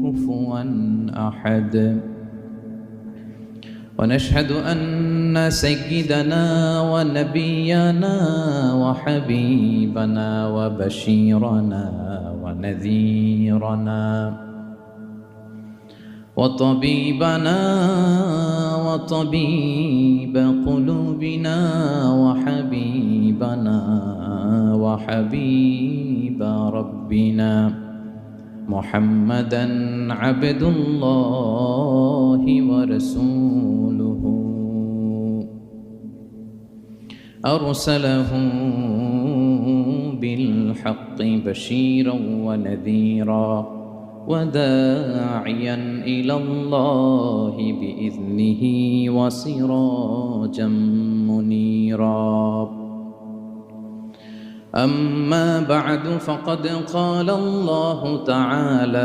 كفوا أحد. ونشهد أن سيدنا ونبينا وحبيبنا وبشيرنا ونذيرنا وطبيبنا وطبيب قلوبنا وحبيبنا وحبيب ربنا محمدا عبد الله ورسوله أرسله بالحق بشيرا ونذيرا وداعيا إلى الله بإذنه وسراجا منيرا. أما بعد فقد قال الله تعالى